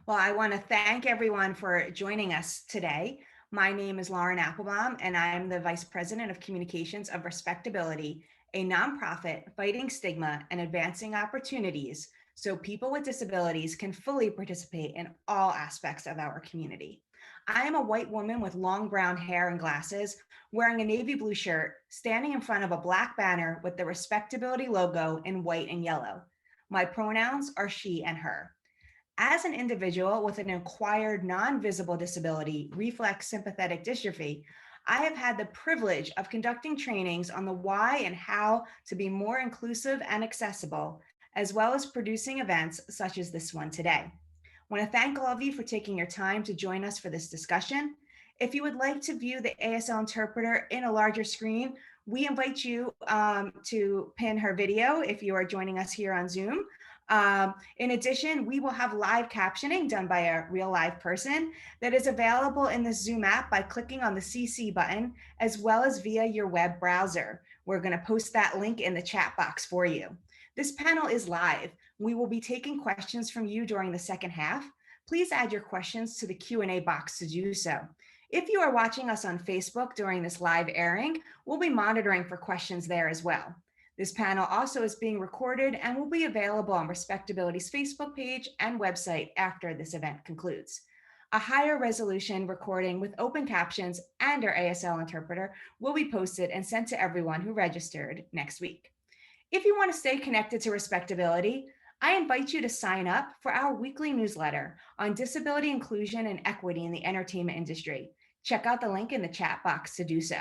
Well, I want to thank everyone for joining us today. My name is Lauren Applebaum, and I'm the Vice President of Communications of Respectability, a nonprofit fighting stigma and advancing opportunities so people with disabilities can fully participate in all aspects of our community. I am a white woman with long brown hair and glasses, wearing a navy blue shirt, standing in front of a black banner with the Respectability logo in white and yellow. My pronouns are she and her. As an individual with an acquired non-visible disability, reflex sympathetic dystrophy, I have had the privilege of conducting trainings on the why and how to be more inclusive and accessible, as well as producing events such as this one today. I want to thank all of you for taking your time to join us for this discussion. If you would like to view the ASL interpreter in a larger screen, we invite you to pin her video if you are joining us here on Zoom. In addition, we will have live captioning done by a real live person that is available in the Zoom app by clicking on the CC button, as well as via your web browser. We're going to post that link in the chat box for you. This panel is live. We will be taking questions from you during the second half. Please add your questions to the Q&A box to do so. If you are watching us on Facebook during this live airing, we'll be monitoring for questions there as well. This panel also is being recorded and will be available on Respectability's Facebook page and website after this event concludes. A higher resolution recording with open captions and our ASL interpreter will be posted and sent to everyone who registered next week. If you want to stay connected to Respectability, I invite you to sign up for our weekly newsletter on disability inclusion and equity in the entertainment industry. Check out the link in the chat box to do so.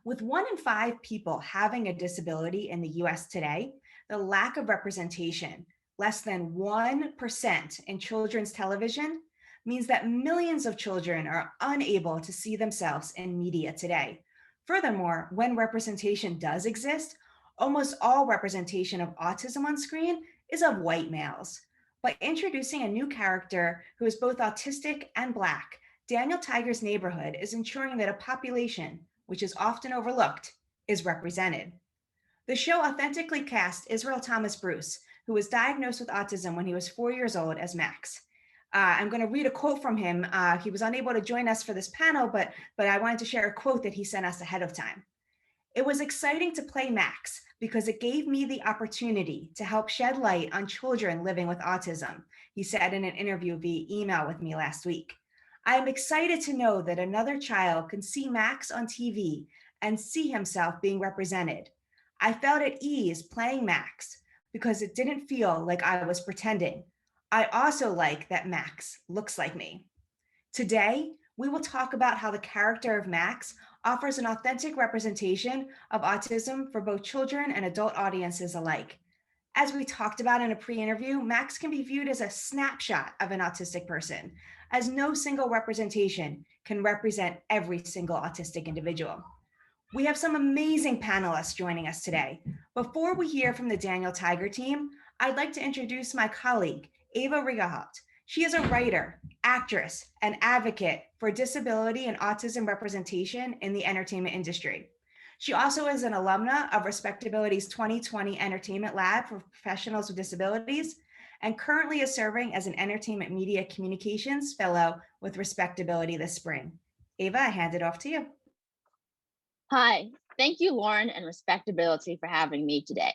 With 1 in 5 people having a disability in the US today, the lack of representation, less than 1% in children's television, means that millions of children are unable to see themselves in media today. Furthermore, when representation does exist, almost all representation of autism on screen is of white males. By introducing a new character who is both autistic and Black, Daniel Tiger's Neighborhood is ensuring that a population, which is often overlooked, is represented. The show authentically cast Israel Thomas Bruce, who was diagnosed with autism when he was 4 years old, as Max. I'm going to read a quote from him. He was unable to join us for this panel, but I wanted to share a quote that he sent us ahead of time. It was exciting to play Max because it gave me the opportunity to help shed light on children living with autism, he said in an interview via email with me last week. I am excited to know that another child can see Max on TV and see himself being represented. I felt at ease playing Max because it didn't feel like I was pretending. I also like that Max looks like me. Today, we will talk about how the character of Max offers an authentic representation of autism for both children and adult audiences alike. As we talked about in a pre-interview, Max can be viewed as a snapshot of an autistic person, as no single representation can represent every single autistic individual. We have some amazing panelists joining us today. Before we hear from the Daniel Tiger team, I'd like to introduce my colleague, Ava Rigahaupt. She is a writer, actress, and advocate for disability and autism representation in the entertainment industry. She also is an alumna of Respectability's 2020 Entertainment Lab for Professionals with Disabilities, and currently is serving as an Entertainment Media Communications Fellow with Respectability this spring. Ava, I hand it off to you. Hi, thank you, Lauren and Respectability for having me today.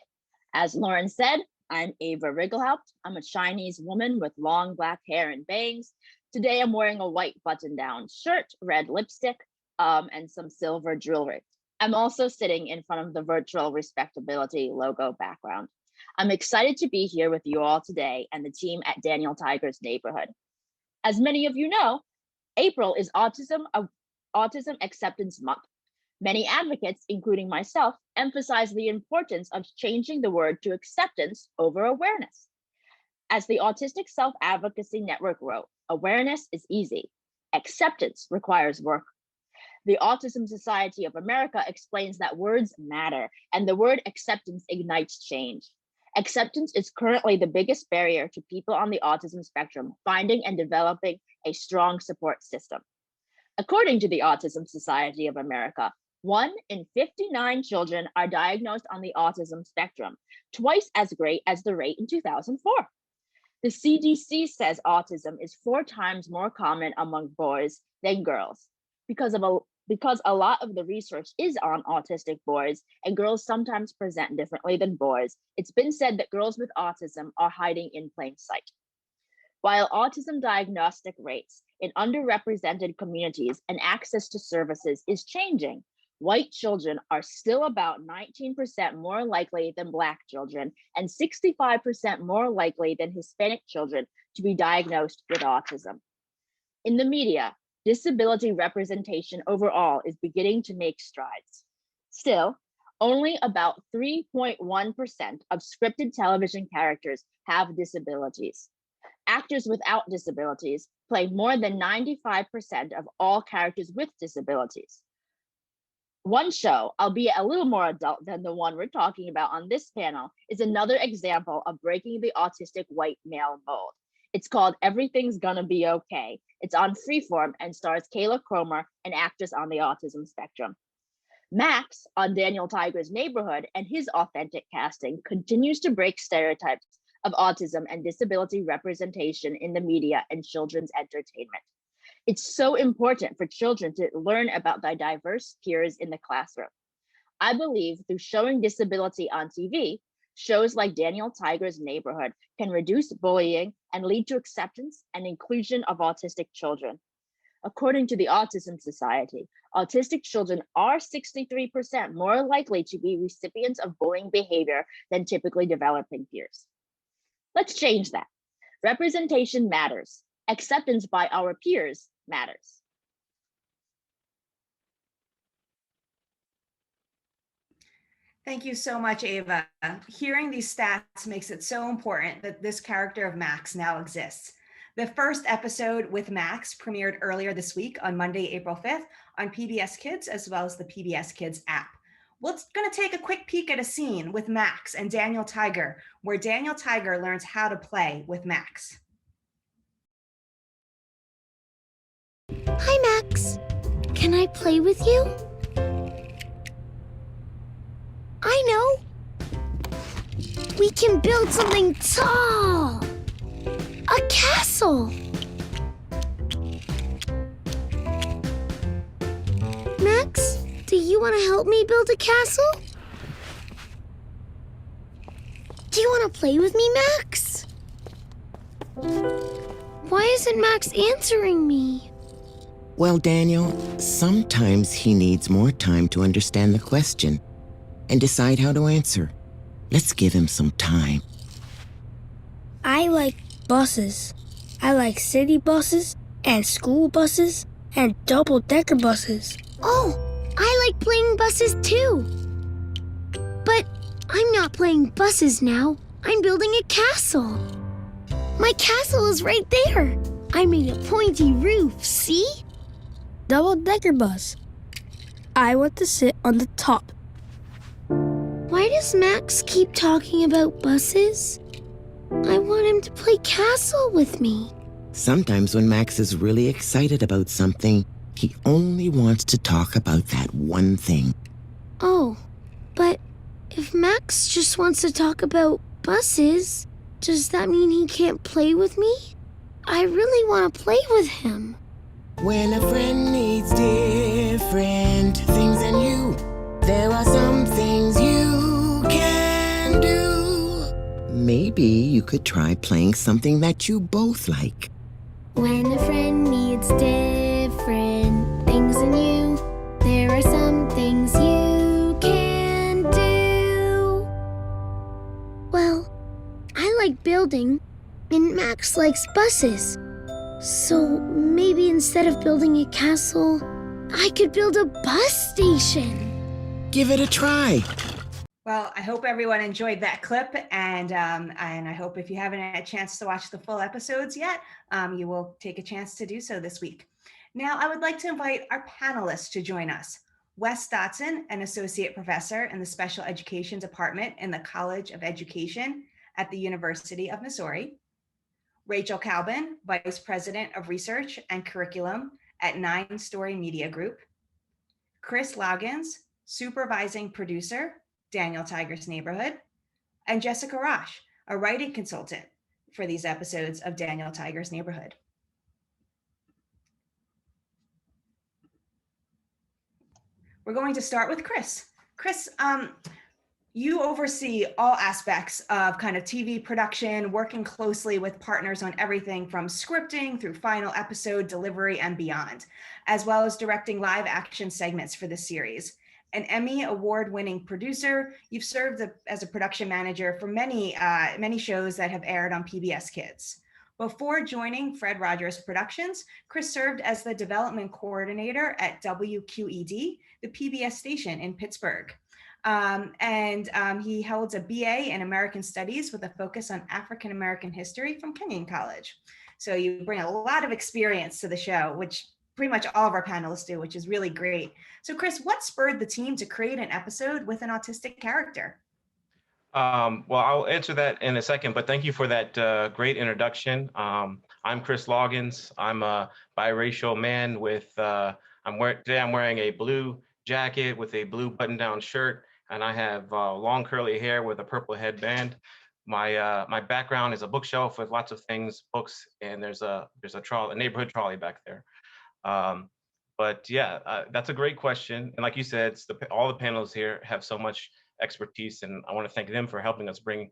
As Lauren said, I'm Ava Rigahaupt. I'm a Chinese woman with long black hair and bangs. Today, I'm wearing a white button-down shirt, red lipstick, and some silver jewelry. I'm also sitting in front of the virtual Respectability logo background. I'm excited to be here with you all today and the team at Daniel Tiger's Neighborhood. As many of you know, April is Autism Acceptance Month. Many advocates, including myself, emphasize the importance of changing the word to acceptance over awareness. As the Autistic Self-Advocacy Network wrote, awareness is easy. Acceptance requires work. The Autism Society of America explains that words matter, and the word acceptance ignites change. Acceptance is currently the biggest barrier to people on the autism spectrum finding and developing a strong support system. According to the Autism Society of America, 1 in 59 children are diagnosed on the autism spectrum, twice as great as the rate in 2004. The CDC says autism is 4 times more common among boys than girls because a lot of the research is on autistic boys and girls sometimes present differently than boys. It's been said that girls with autism are hiding in plain sight. While autism diagnostic rates in underrepresented communities and access to services is changing, white children are still about 19% more likely than Black children and 65% more likely than Hispanic children to be diagnosed with autism. In the media, disability representation overall is beginning to make strides. Still, only about 3.1% of scripted television characters have disabilities. Actors without disabilities play more than 95% of all characters with disabilities. One show, albeit a little more adult than the one we're talking about on this panel, is another example of breaking the autistic white male mold. It's called Everything's Gonna Be Okay. It's on Freeform and stars Kayla Cromer, an actress on the autism spectrum. Max on Daniel Tiger's Neighborhood and his authentic casting continues to break stereotypes of autism and disability representation in the media and children's entertainment. It's so important for children to learn about their diverse peers in the classroom. I believe through showing disability on TV, shows like Daniel Tiger's Neighborhood can reduce bullying and lead to acceptance and inclusion of autistic children. According to the Autism Society, autistic children are 63% more likely to be recipients of bullying behavior than typically developing peers. Let's change that. Representation matters. Acceptance by our peers matters. Thank you so much, Ava. Hearing these stats makes it so important that this character of Max now exists. The first episode with Max premiered earlier this week on Monday, April 5th on PBS Kids, as well as the PBS Kids app. We're going to take a quick peek at a scene with Max and Daniel Tiger, where Daniel Tiger learns how to play with Max. Hi, Max. Can I play with you? I know. We can build something tall. A castle. Max, do you want to help me build a castle? Do you want to play with me, Max? Why isn't Max answering me? Well, Daniel, sometimes he needs more time to understand the question and decide how to answer. Let's give him some time. I like buses. I like city buses and school buses and double-decker buses. Oh, I like playing buses too. But I'm not playing buses now. I'm building a castle. My castle is right there. I made a pointy roof, see? Double-decker bus. I want to sit on the top. Why does Max keep talking about buses? I want him to play castle with me. Sometimes when Max is really excited about something, he only wants to talk about that one thing. Oh, but if Max just wants to talk about buses, does that mean he can't play with me? I really want to play with him. When a friend needs different things than you, there are some things you can do. Maybe you could try playing something that you both like. When a friend needs different things than you, there are some things you can do. Well, I like building, and Max likes buses. So maybe instead of building a castle, I could build a bus station. Give it a try. Well, I hope everyone enjoyed that clip, and I hope if you haven't had a chance to watch the full episodes yet, you will take a chance to do so this week. Now, I would like to invite our panelists to join us. Wes Dotson, an associate professor in the Special Education Department in the College of Education at the University of Missouri. Rachel Calvin, Vice President of Research and Curriculum at 9 Story Media Group. Chris Loggins, Supervising Producer, Daniel Tiger's Neighborhood. And Jessica Rosh, a writing consultant, for these episodes of Daniel Tiger's Neighborhood. We're going to start with Chris. Chris, you oversee all aspects of kind of TV production, working closely with partners on everything from scripting through final episode delivery and beyond, as well as directing live action segments for the series. An Emmy award-winning producer, you've served as a production manager for many shows that have aired on PBS Kids. Before joining Fred Rogers Productions, Chris served as the development coordinator at WQED, the PBS station in Pittsburgh. He holds a BA in American Studies with a focus on African American history from Kenyon College. So you bring a lot of experience to the show, which pretty much all of our panelists do, which is really great. So Chris, what spurred the team to create an episode with an autistic character? Well, I'll answer that in a second, but thank you for that great introduction. I'm Chris Loggins. I'm a biracial man with, today I'm wearing a blue jacket with a blue button-down shirt, and I have long curly hair with a purple headband. My background is a bookshelf with lots of things, books, and there's a neighborhood trolley back there. But yeah, that's a great question. And like you said, all the panels here have so much expertise, and I want to thank them for helping us bring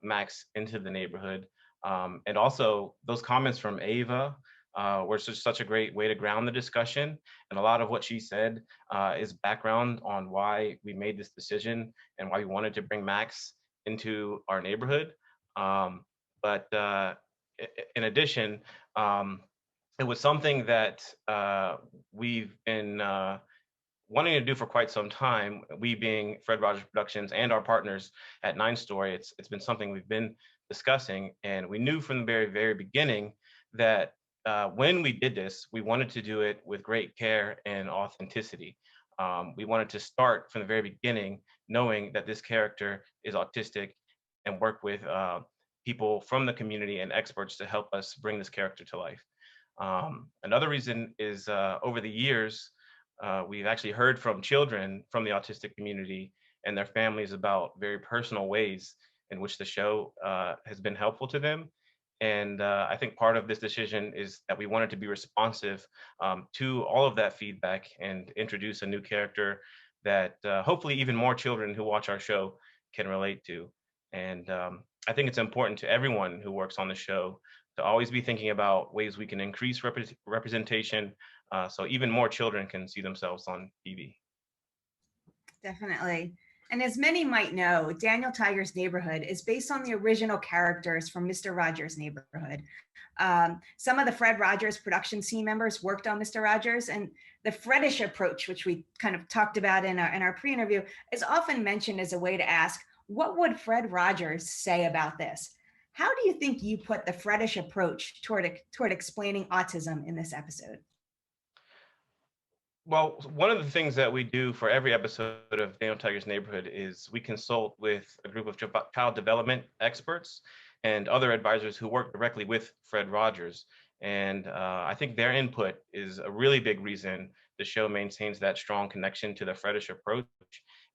Max into the neighborhood. And also those comments from Ava were such a great way to ground the discussion. And a lot of what she said is background on why we made this decision and why we wanted to bring Max into our neighborhood. But in addition, it was something that we've been wanting to do for quite some time, we being Fred Rogers Productions and our partners at 9 Story. It's been something we've been discussing, and we knew from the very, very beginning that when we did this, we wanted to do it with great care and authenticity. We wanted to start from the very beginning knowing that this character is autistic and work with people from the community and experts to help us bring this character to life. Another reason is over the years, we've actually heard from children from the autistic community and their families about very personal ways in which the show has been helpful to them. And I think part of this decision is that we wanted to be responsive to all of that feedback and introduce a new character that hopefully even more children who watch our show can relate to. And I think it's important to everyone who works on the show to always be thinking about ways we can increase representation so even more children can see themselves on TV. Definitely. And as many might know, Daniel Tiger's Neighborhood is based on the original characters from Mr. Rogers' Neighborhood. Some of the Fred Rogers production team members worked on Mr. Rogers, and the Fredish approach, which we kind of talked about in our pre-interview, is often mentioned as a way to ask, what would Fred Rogers say about this? How do you think you put the Fredish approach toward explaining autism in this episode? Well, one of the things that we do for every episode of Daniel Tiger's Neighborhood is we consult with a group of child development experts and other advisors who work directly with Fred Rogers. And I think their input is a really big reason the show maintains that strong connection to the Fredish approach.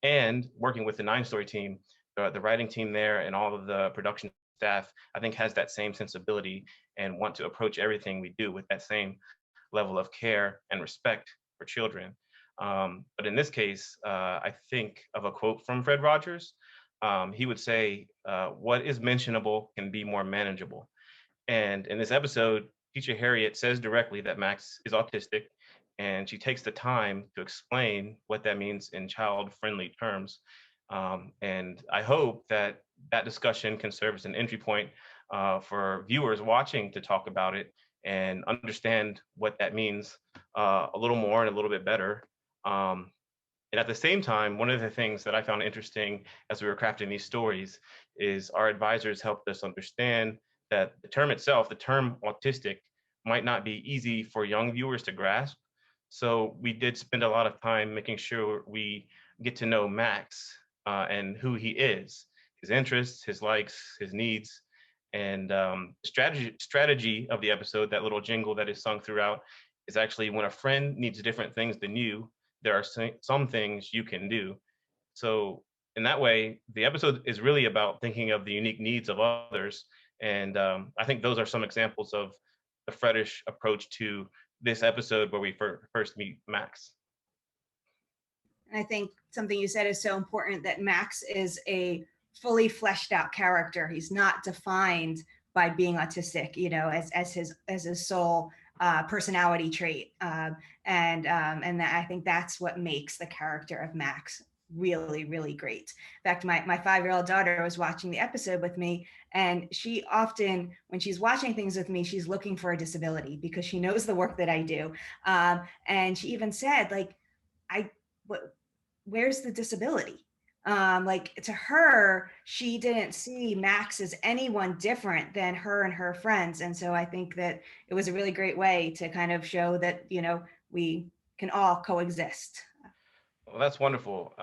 And working with the 9 Story team, the writing team there and all of the production staff, I think has that same sensibility and want to approach everything we do with that same level of care and respect for children. But in this case, I think of a quote from Fred Rogers. He would say, what is mentionable can be more manageable. And in this episode, teacher Harriet says directly that Max is autistic, and she takes the time to explain what that means in child-friendly terms. And I hope that that discussion can serve as an entry point for viewers watching to talk about it and understand what that means a little more and a little bit better. And at the same time, one of the things that I found interesting as we were crafting these stories is our advisors helped us understand that the term itself, the term autistic, might not be easy for young viewers to grasp. So we did spend a lot of time making sure we get to know Max and who he is, his interests, his likes, his needs. And strategy of the episode, that little jingle that is sung throughout, is actually when a friend needs different things than you, there are some things you can do. So in that way, the episode is really about thinking of the unique needs of others And I think those are some examples of the Freddish approach to this episode where we first meet Max. And I think something you said is so important, that Max is a fully fleshed out character. He's not defined by being autistic, as his sole personality trait. And I think that's what makes the character of Max really, really great. In fact, my 5-year-old daughter was watching the episode with me, and she often, when she's watching things with me, she's looking for a disability because she knows the work that I do. And she even said, like, I, what, where's the disability? Like, to her, she didn't see Max as anyone different than her and her friends. And so I think that it was a really great way to kind of show that, we can all coexist. Well, that's wonderful.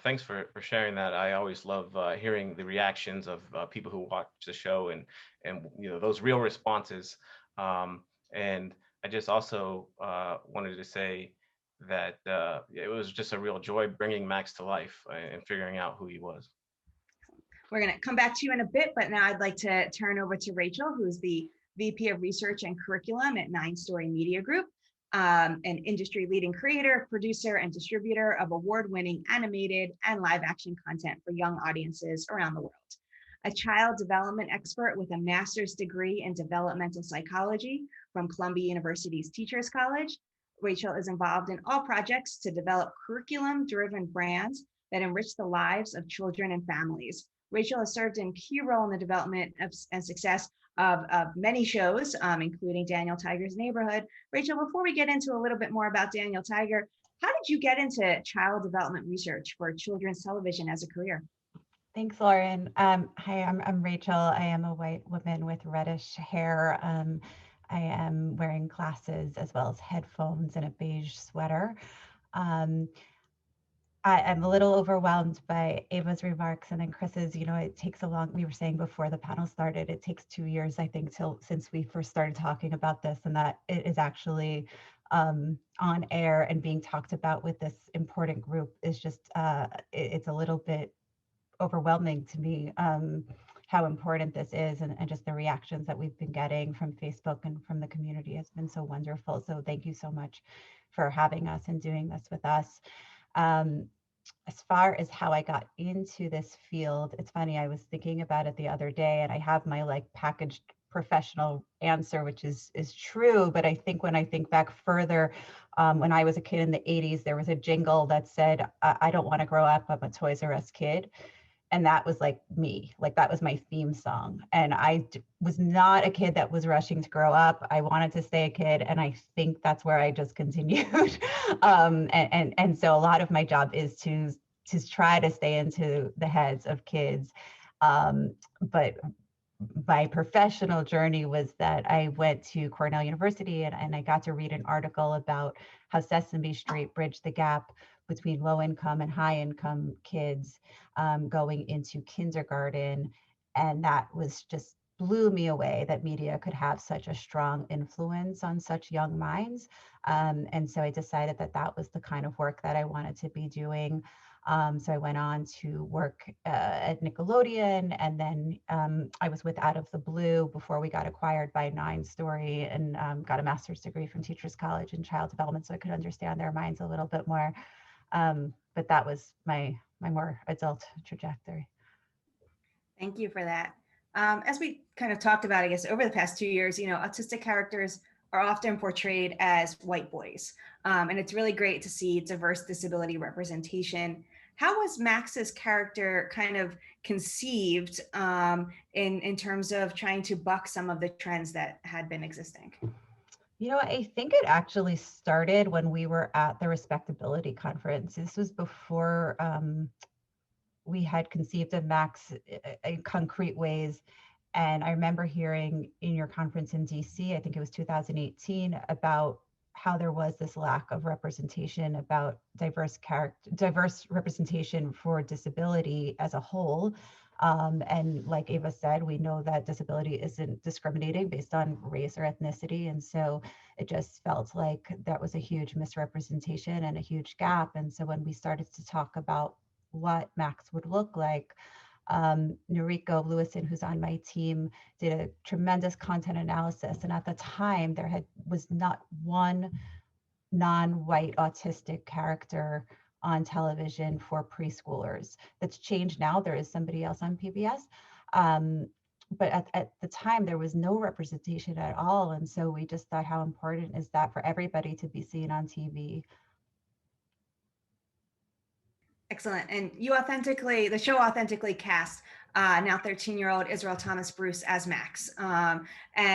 Thanks for sharing that. I always love hearing the reactions of people who watch the show, and those real responses. And I just also wanted to say that it was just a real joy bringing Max to life and figuring out who he was. We're going to come back to you in a bit, but now I'd like to turn over to Rachel, who's the VP of Research and Curriculum at 9 Story Media Group, an industry leading creator, producer, and distributor of award-winning animated and live action content for young audiences around the world. A child development expert with a master's degree in developmental psychology from Columbia University's Teachers College, Rachel is involved in all projects to develop curriculum-driven brands that enrich the lives of children and families. Rachel has served in key role in the development and success of many shows, including Daniel Tiger's Neighborhood. Rachel, before we get into a little bit more about Daniel Tiger, how did you get into child development research for children's television as a career? Thanks, Lauren. Hi, I'm Rachel. I am a white woman with reddish hair. I am wearing glasses as well as headphones and a beige sweater. I'm a little overwhelmed by Ava's remarks and then Chris's. It takes we were saying before the panel started, it takes 2 years, I think, since we first started talking about this, and that it is actually on air and being talked about with this important group is just, it's a little bit overwhelming to me, how important this is, and just the reactions that we've been getting from Facebook and from the community has been so wonderful. So thank you so much for having us and doing this with us. As far as how I got into this field, it's funny, I was thinking about it the other day, and I have my packaged professional answer, which is true. But I think when I think back further, when I was a kid in the 80s, there was a jingle that said, I don't want to grow up, I'm a Toys R Us kid. And that was me, that was my theme song. And I was not a kid that was rushing to grow up. I wanted to stay a kid. And I think that's where I just continued. And so a lot of my job is to try to stay into the heads of kids. But my professional journey was that I went to Cornell University, and I got to read an article about how Sesame Street bridged the gap between low income and high income kids going into kindergarten. And that was just blew me away, that media could have such a strong influence on such young minds. And so I decided that that was the kind of work that I wanted to be doing. So I went on to work at Nickelodeon, and then I was with Out of the Blue before we got acquired by 9 Story, and got a master's degree from Teachers College in child development, so I could understand their minds a little bit more. But that was my more adult trajectory. Thank you for that. As we kind of talked about, I guess, over the past 2 years, autistic characters are often portrayed as white boys. And it's really great to see diverse disability representation. How was Max's character kind of conceived in terms of trying to buck some of the trends that had been existing? I think it actually started when we were at the Respectability Conference. This was before we had conceived of Max in concrete ways. And I remember hearing in your conference in DC, I think it was 2018, about how there was this lack of representation, about diverse representation for disability as a whole. And like Ava said, we know that disability isn't discriminating based on race or ethnicity. And so it just felt like that was a huge misrepresentation and a huge gap. And so when we started to talk about what Max would look like, Noriko Lewison, who's on my team, did a tremendous content analysis. And at the time, there was not one non-white autistic character on television for preschoolers. That's changed now. There is somebody else on PBS. But at the time, there was no representation at all. And so we just thought, how important is that for everybody to be seen on TV? Excellent. And the show authentically cast now 13-year-old Israel Thomas Bruce as Max. And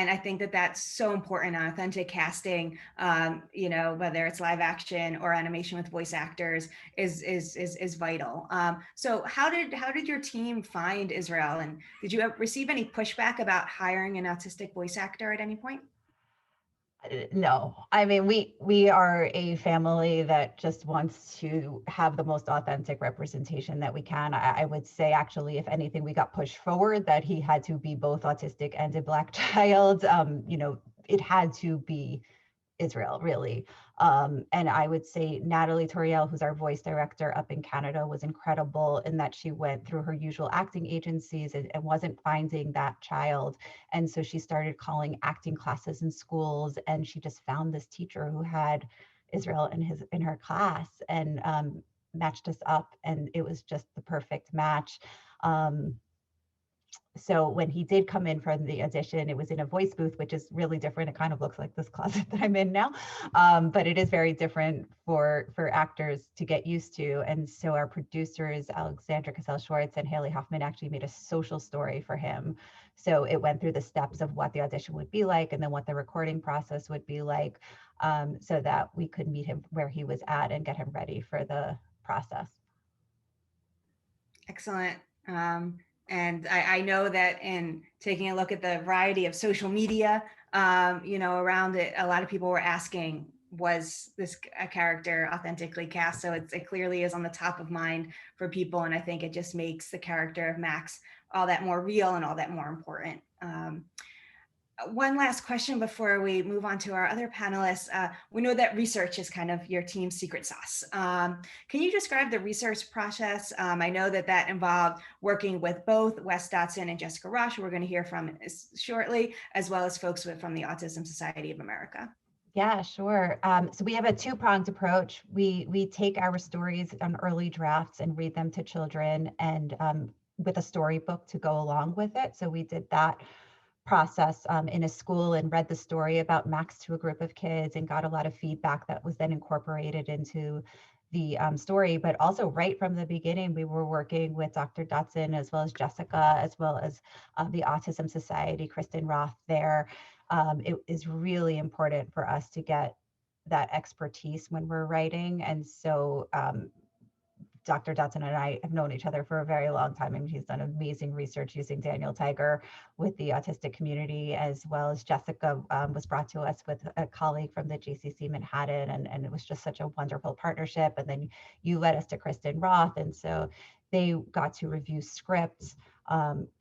I think that that's so important on authentic casting, whether it's live action or animation with voice actors is vital. So how did your team find Israel? And did you receive any pushback about hiring an autistic voice actor at any point? No, I mean, we are a family that just wants to have the most authentic representation that we can. I would say, actually, if anything, we got pushed forward that he had to be both autistic and a Black child. It had to be Israel, really. And I would say Natalie Toriel, who's our voice director up in Canada, was incredible in that she went through her usual acting agencies and wasn't finding that child. And so she started calling acting classes in schools, and she just found this teacher who had Israel in her class, and matched us up, and it was just the perfect match. So when he did come in for the audition, it was in a voice booth, which is really different. It kind of looks like this closet that I'm in now, but it is very different for actors to get used to. And so our producers, Alexandra Cassell-Schwartz and Haley Hoffman, actually made a social story for him. So it went through the steps of what the audition would be like, and then what the recording process would be like, so that we could meet him where he was at and get him ready for the process. Excellent. And I know that in taking a look at the variety of social media, around it, a lot of people were asking, was this a character authentically cast? So it clearly is on the top of mind for people. And I think it just makes the character of Max all that more real and all that more important. One last question before we move on to our other panelists. We know that research is kind of your team's secret sauce. Can you describe the research process? I know that involved working with both Wes Dotson and Jessica Rush, who we're going to hear from shortly, as well as folks from the Autism Society of America. Yeah, sure. So we have a two-pronged approach. We take our stories on early drafts and read them to children, and with a storybook to go along with it. So we did that process in a school and read the story about Max to a group of kids and got a lot of feedback that was then incorporated into the story. But also right from the beginning, we were working with Dr. Dotson, as well as Jessica, as well as the Autism Society, Kristen Roth there. It is really important for us to get that expertise when we're writing. And so Dr. Dotson and I have known each other for a very long time, and he's done amazing research using Daniel Tiger with the autistic community, as well as Jessica was brought to us with a colleague from the JCC Manhattan, and it was just such a wonderful partnership. And then you led us to Kristen Roth, and so they got to review scripts,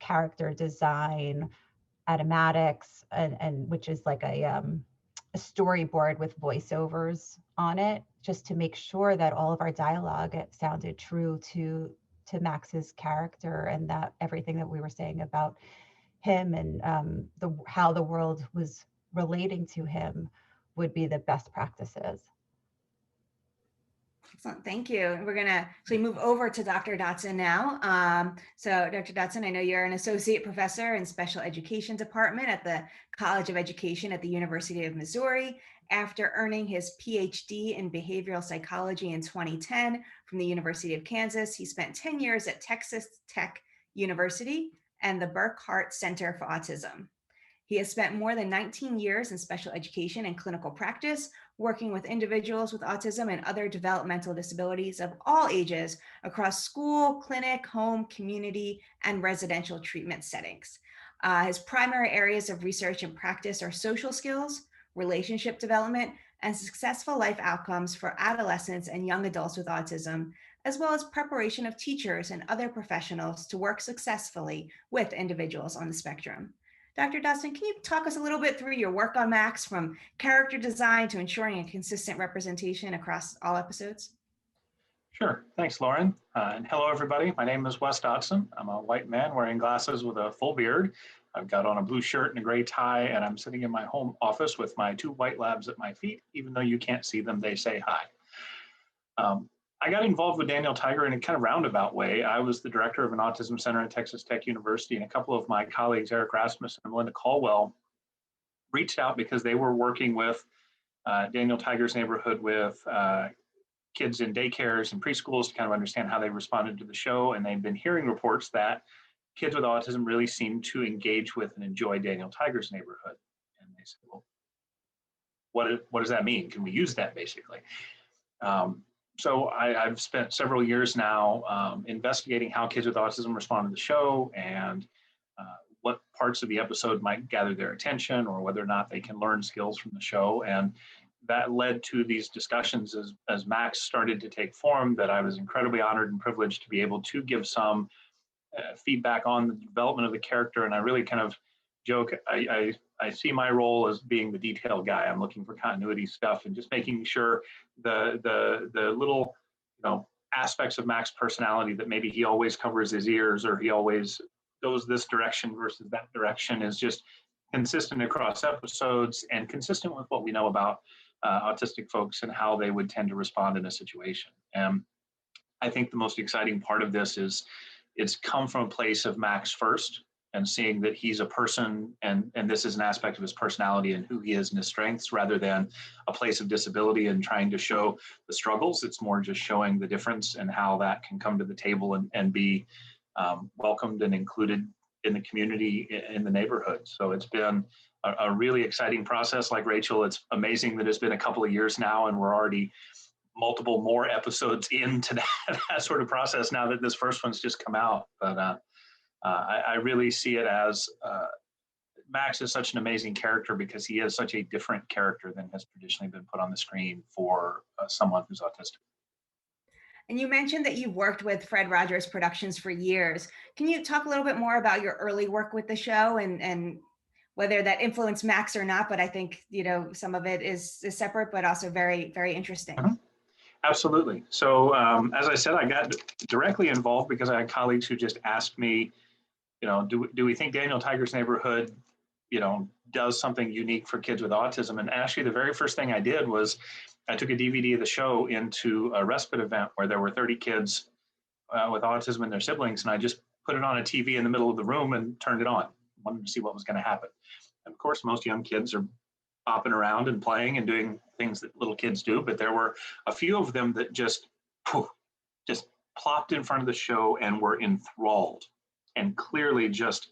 character design, animatics, and which is like a storyboard with voiceovers on it, just to make sure that all of our dialogue sounded true to Max's character, and that everything that we were saying about him and how the world was relating to him would be the best practices. Excellent, thank you. We're going to actually move over to Dr. Dotson now. So Dr. Dotson, I know you're an associate professor in special education department at the College of Education at the University of Missouri. After earning his PhD in behavioral psychology in 2010 from the University of Kansas, he spent 10 years at Texas Tech University and the Burkhardt Center for Autism. He has spent more than 19 years in special education and clinical practice, working with individuals with autism and other developmental disabilities of all ages across school, clinic, home, community, and residential treatment settings. His primary areas of research and practice are social skills, relationship development, and successful life outcomes for adolescents and young adults with autism, as well as preparation of teachers and other professionals to work successfully with individuals on the spectrum. Dr. Dotson, can you talk us a little bit through your work on Max, from character design to ensuring a consistent representation across all episodes? Sure. Thanks, Lauren. And hello, everybody. My name is Wes Dodson. I'm a white man wearing glasses with a full beard. I've got on a blue shirt and a gray tie, and I'm sitting in my home office with my two white labs at my feet. Even though you can't see them, they say hi. I got involved with Daniel Tiger in a kind of roundabout way. I was the director of an autism center at Texas Tech University, and a couple of my colleagues, Eric Rasmussen and Melinda Caldwell, reached out because they were working with Daniel Tiger's neighborhood with kids in daycares and preschools to kind of understand how they responded to the show. And they've been hearing reports that kids with autism really seem to engage with and enjoy Daniel Tiger's neighborhood. And they said, well, what does that mean? Can we use that basically? So I've spent several years now investigating how kids with autism respond to the show and what parts of the episode might gather their attention or whether or not they can learn skills from the show. And that led to these discussions as Max started to take form, that I was incredibly honored and privileged to be able to give some feedback on the development of the character. And I really kind of joke, I see my role as being the detail guy. I'm looking for continuity stuff and just making sure the little, aspects of Max's personality that maybe he always covers his ears or he always goes this direction versus that direction is just consistent across episodes and consistent with what we know about autistic folks and how they would tend to respond in a situation. And I think the most exciting part of this is it's come from a place of Max first and seeing that he's a person and this is an aspect of his personality and who he is and his strengths rather than a place of disability and trying to show the struggles. It's more just showing the difference and how that can come to the table and be welcomed and included in the community in the neighborhood. So it's been a really exciting process. Like Rachel, it's amazing that it's been a couple of years now and we're already multiple more episodes into that sort of process now that this first one's just come out. But I really see it as Max is such an amazing character because he is such a different character than has traditionally been put on the screen for someone who's autistic. And you mentioned that you've worked with Fred Rogers Productions for years. Can you talk a little bit more about your early work with the show and whether that influenced Max or not? But I think, some of it is separate, but also very, very interesting. Mm-hmm. Absolutely. So as I said, I got directly involved because I had colleagues who just asked me, do we think Daniel Tiger's Neighborhood, does something unique for kids with autism? And actually the very first thing I did was I took a DVD of the show into a respite event where there were 30 kids with autism and their siblings. And I just put it on a TV in the middle of the room and turned it on. Wanted to see what was going to happen. And of course, most young kids are hopping around and playing and doing things that little kids do. But there were a few of them that just plopped in front of the show and were enthralled and clearly just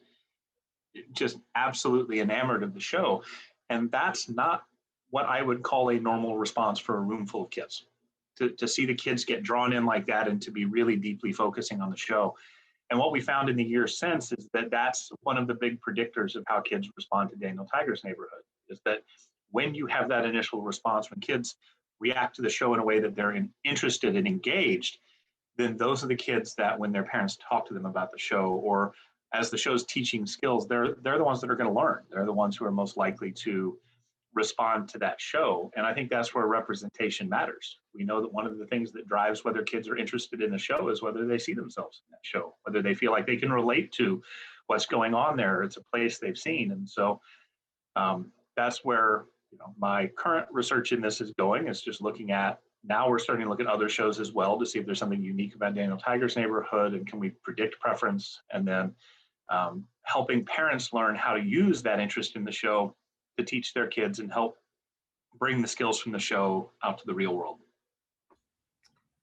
absolutely enamored of the show. And that's not what I would call a normal response for a room full of kids. To see the kids get drawn in like that and to be really deeply focusing on the show. And what we found in the years since is that that's one of the big predictors of how kids respond to Daniel Tiger's Neighborhood, is that when you have that initial response, when kids react to the show in a way that they're interested and engaged, then those are the kids that when their parents talk to them about the show or as the show's teaching skills, they're the ones that are going to learn. They're the ones who are most likely to respond to that show. And I think that's where representation matters. We know that one of the things that drives whether kids are interested in the show is whether they see themselves in that show, whether they feel like they can relate to what's going on there. It's a place they've seen. And so that's where my current research in this is going, is just looking at, now we're starting to look at other shows as well to see if there's something unique about Daniel Tiger's Neighborhood and can we predict preference, and then helping parents learn how to use that interest in the show to teach their kids and help bring the skills from the show out to the real world.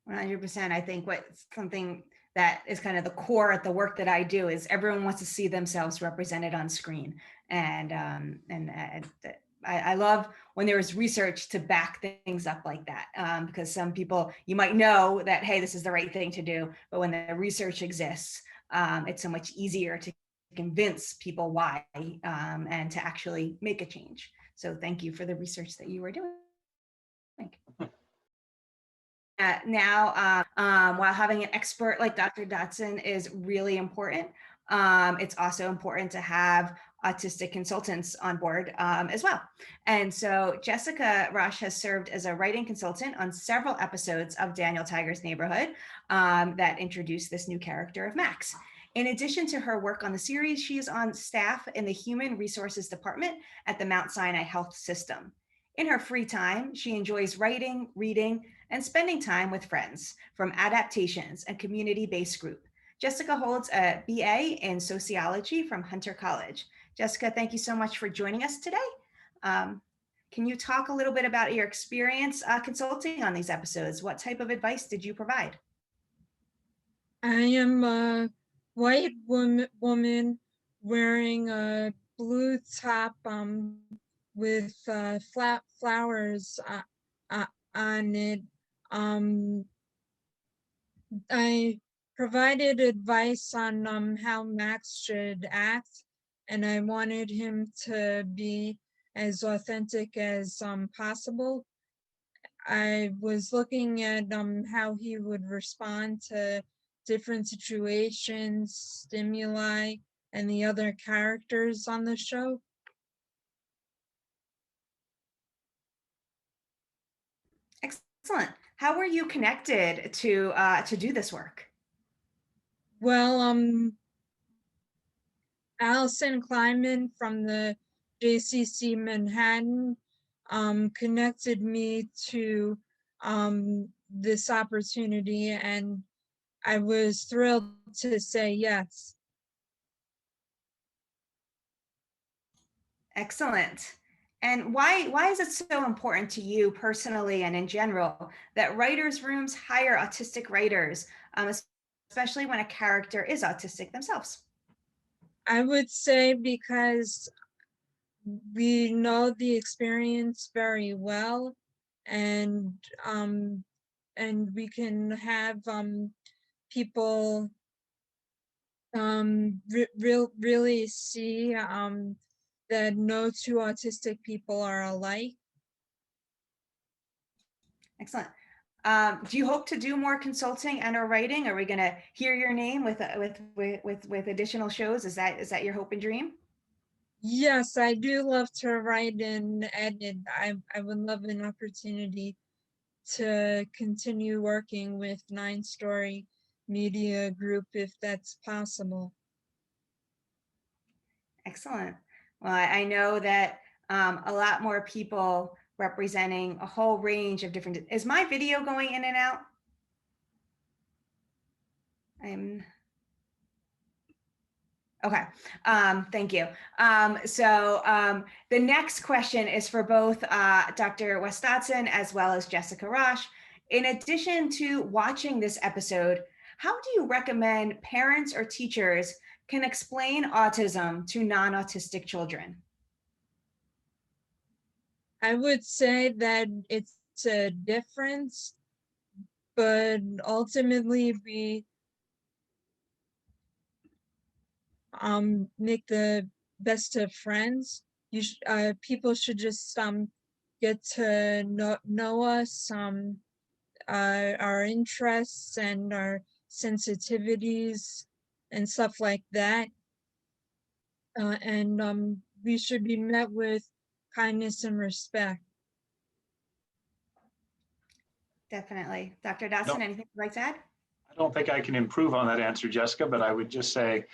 100%. I think something that is kind of the core at the work that I do is everyone wants to see themselves represented on screen. And I love when there is research to back things up like that, because some people, you might know that, hey, this is the right thing to do, but when the research exists, it's so much easier to convince people why and to actually make a change. So thank you for the research that you were doing. Now, while having an expert like Dr. Dodson is really important, it's also important to have Autistic Consultants on board as well. And so Jessica Rush has served as a writing consultant on several episodes of Daniel Tiger's Neighborhood that introduced this new character of Max. In addition to her work on the series, she is on staff in the Human Resources Department at the Mount Sinai Health System. In her free time, she enjoys writing, reading, and spending time with friends from Adaptations, a community-based group. Jessica holds a BA in sociology from Hunter College. Jessica, thank you so much for joining us today. Can you talk a little bit about your experience consulting on these episodes? What type of advice did you provide? I am a white woman wearing a blue top with flowers on it. I provided advice on how Max should act, and I wanted him to be as authentic as possible. I was looking at how he would respond to different situations, stimuli, and the other characters on the show. Excellent. How were you connected to do this work? Well, Allison Kleinman from the JCC Manhattan connected me to this opportunity, and I was thrilled to say yes. Excellent. And why is it so important to you personally and in general that writers' rooms hire autistic writers, especially when a character is autistic themselves? I would say because we know the experience very well, and we can have people really see that no two autistic people are alike. Excellent. Do you hope to do more consulting and or writing? Are we going to hear your name with additional shows? Is that your hope and dream? Yes, I do love to write and edit. I would love an opportunity to continue working with 9 Story Media Group if that's possible. Excellent. Well, I know that a lot more people representing a whole range of different. Is my video going in and out? Okay. Thank you. The next question is for both Dr. Wes Dodson as well as Jessica Rosh. In addition to watching this episode, how do you recommend parents or teachers can explain autism to non-autistic children? I would say that it's a difference, but ultimately we make the best of friends. People should just get to know us, our interests and our sensitivities and stuff like that. And we should be met with kindness and respect. Definitely. Dr. Dodson, anything you'd like to add? I don't think I can improve on that answer, Jessica, but I would just say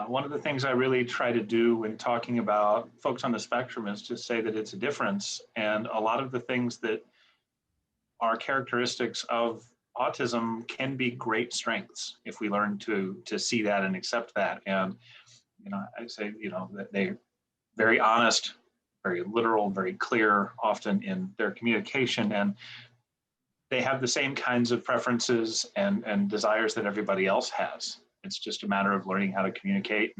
one of the things I really try to do when talking about folks on the spectrum is just say that it's a difference. And a lot of the things that are characteristics of autism can be great strengths if we learn to see that and accept that. And, I say, that they're very honest, very literal, very clear, often in their communication. And they have the same kinds of preferences and desires that everybody else has. It's just a matter of learning how to communicate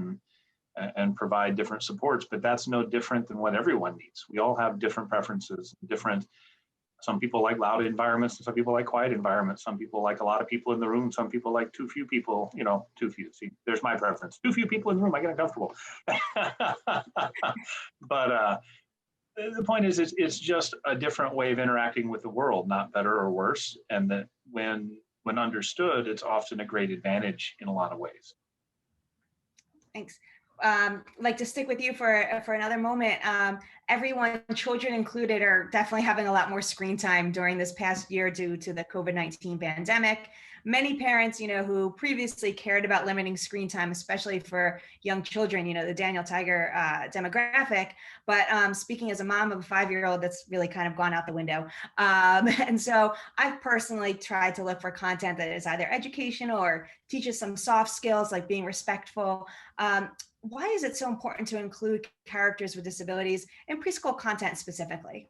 and provide different supports, but that's no different than what everyone needs. We all have different preferences, some people like loud environments, some people like quiet environments, some people like a lot of people in the room, some people like too few people, too few. See, there's my preference. Too few people in the room, I get uncomfortable. But the point is, it's just a different way of interacting with the world, not better or worse. And that when understood, it's often a great advantage in a lot of ways. Thanks. like to stick with you for another moment. Everyone, children included, are definitely having a lot more screen time during this past year due to the COVID-19 pandemic. Many parents, who previously cared about limiting screen time, especially for young children, the Daniel Tiger demographic. But speaking as a mom of a 5-year-old, that's really kind of gone out the window. And so I've personally tried to look for content that is either educational or teaches some soft skills like being respectful. Why is it so important to include characters with disabilities in preschool content specifically?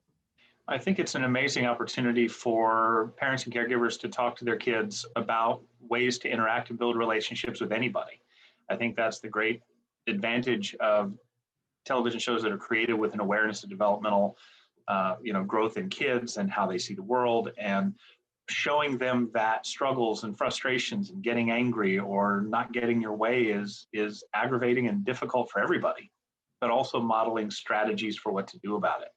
I think it's an amazing opportunity for parents and caregivers to talk to their kids about ways to interact and build relationships with anybody. I think that's the great advantage of television shows that are created with an awareness of developmental, growth in kids and how they see the world, and showing them that struggles and frustrations and getting angry or not getting your way is aggravating and difficult for everybody, but also modeling strategies for what to do about it.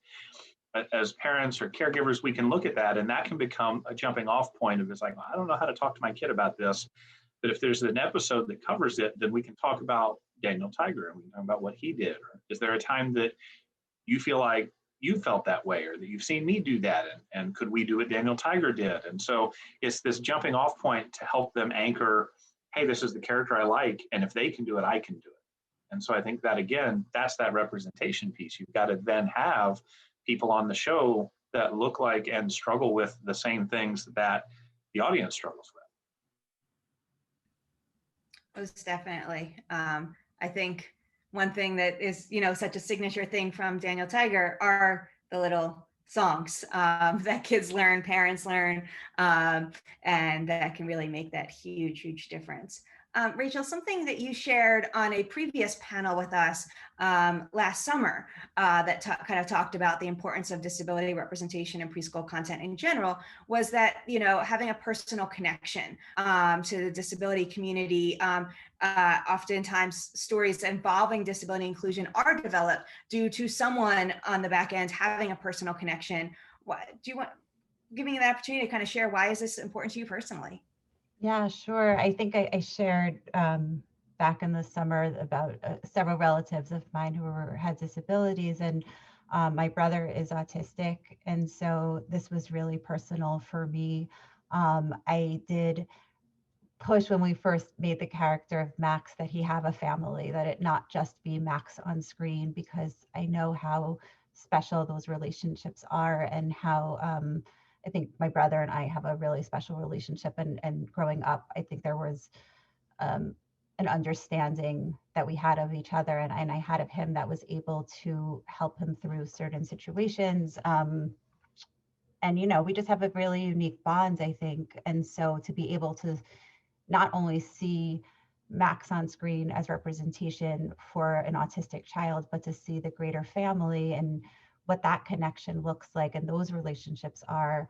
As parents or caregivers, we can look at that, and that can become a jumping off point of, it's like, I don't know how to talk to my kid about this. But if there's an episode that covers it, then we can talk about Daniel Tiger and we can talk about what he did. Or is there a time that you feel like you felt that way, or that you've seen me do that? And could we do what Daniel Tiger did? And so it's this jumping off point to help them anchor, hey, this is the character I like, and if they can do it, I can do it. And so I think that, again, that's that representation piece. You've got to then have people on the show that look like and struggle with the same things that the audience struggles with. Most definitely. I think one thing that is, such a signature thing from Daniel Tiger are the little songs that kids learn, parents learn, and that can really make that huge, huge difference. Rachel, something that you shared on a previous panel with us last summer that kind of talked about the importance of disability representation in preschool content in general was that, having a personal connection to the disability community. Oftentimes stories involving disability inclusion are developed due to someone on the back end having a personal connection. What do you want, give me the opportunity to kind of share, why is this important to you personally? Yeah, sure. I think I shared back in the summer about several relatives of mine who had disabilities, and my brother is autistic, and so this was really personal for me. I did push when we first made the character of Max that he have a family, that it not just be Max on screen, because I know how special those relationships are, and how I think my brother and I have a really special relationship, and growing up, I think there was an understanding that we had of each other, and I had of him, that was able to help him through certain situations. And, we just have a really unique bond, I think. And so to be able to not only see Max on screen as representation for an autistic child, but to see the greater family and what that connection looks like and those relationships are,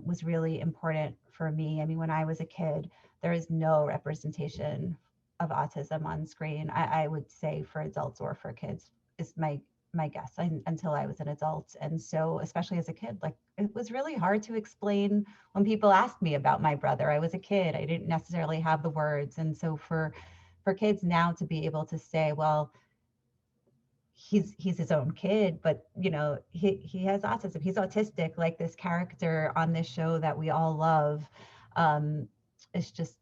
was really important for me. I mean, when I was a kid, there is no representation of autism on screen. I would say for adults or for kids is my guess, until I was an adult. And so, especially as a kid, like, it was really hard to explain when people asked me about my brother. I was a kid, I didn't necessarily have the words. And so for kids now to be able to say, well, he's his own kid, but he has autism, he's autistic, like this character on this show that we all love, it's just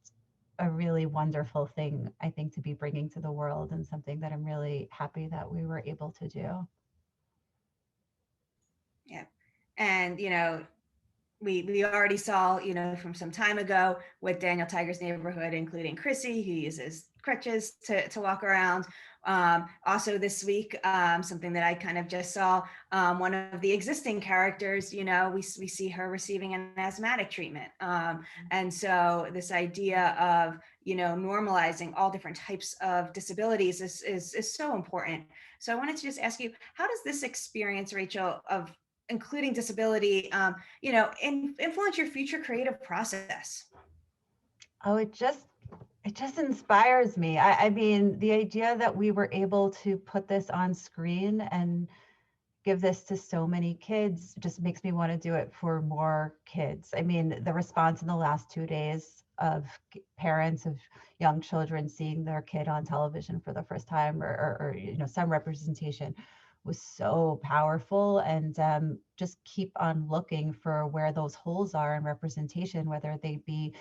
a really wonderful thing, I think, to be bringing to the world, and something that I'm really happy that we were able to do. Yeah. And, we already saw, from some time ago with Daniel Tiger's Neighborhood, including Chrissy, who uses crutches to walk around. Also this week, something that I kind of just saw, one of the existing characters, we see her receiving an asthmatic treatment. And so this idea of, normalizing all different types of disabilities is so important. So I wanted to just ask you, how does this experience, Rachel, of including disability, influence your future creative process? Oh, it just inspires me. I mean, the idea that we were able to put this on screen and give this to so many kids just makes me want to do it for more kids. I mean, the response in the last 2 days of parents of young children seeing their kid on television for the first time, or you know, some representation, was so powerful. And just keep on looking for where those holes are in representation, whether they be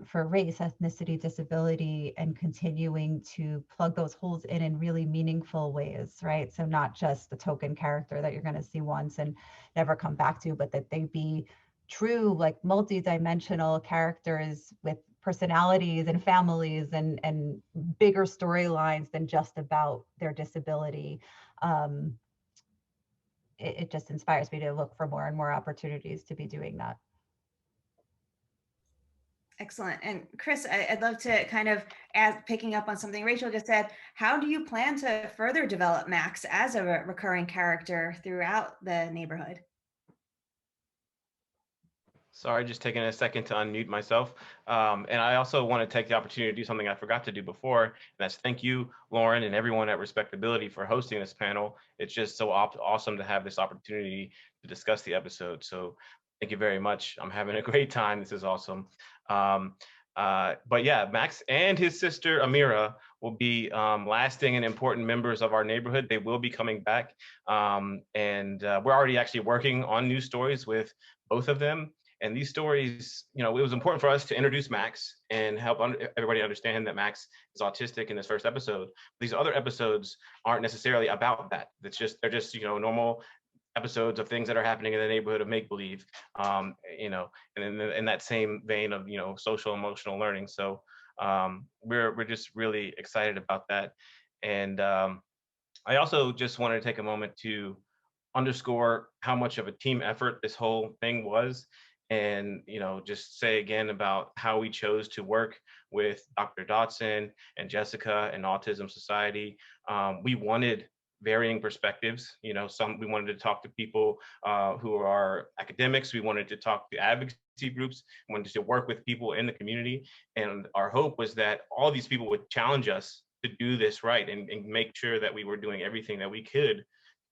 for race, ethnicity, disability, and continuing to plug those holes in really meaningful ways, right? So not just the token character that you're going to see once and never come back to, but that they be true, like multi-dimensional characters with personalities and families and bigger storylines than just about their disability. It just inspires me to look for more and more opportunities to be doing that. Excellent. And Chris, I'd love to kind of add, picking up on something Rachel just said, how do you plan to further develop Max as a recurring character throughout the neighborhood? Sorry, just taking a second to unmute myself. And I also want to take the opportunity to do something I forgot to do before, and that's thank you, Lauren, and everyone at Respectability for hosting this panel. It's just so awesome to have this opportunity to discuss the episode. So thank you very much. I'm having a great time. This is awesome. But yeah, Max and his sister Amira will be lasting and important members of our neighborhood. They will be coming back. And we're already actually working on new stories with both of them. And these stories, you know, it was important for us to introduce Max and help everybody understand that Max is autistic in this first episode. These other episodes aren't necessarily about that. They're just, you know, normal episodes of things that are happening in the neighborhood of make-believe, you know, and in that same vein of, you know, social emotional learning. So we're just really excited about that. And I also just wanted to take a moment to underscore how much of a team effort this whole thing was. And, you know, just say again about how we chose to work with Dr. Dotson and Jessica and Autism Society. We wanted varying perspectives. You know, we wanted to talk to people who are academics. We wanted to talk to advocacy groups. We wanted to work with people in the community. And our hope was that all these people would challenge us to do this right and make sure that we were doing everything that we could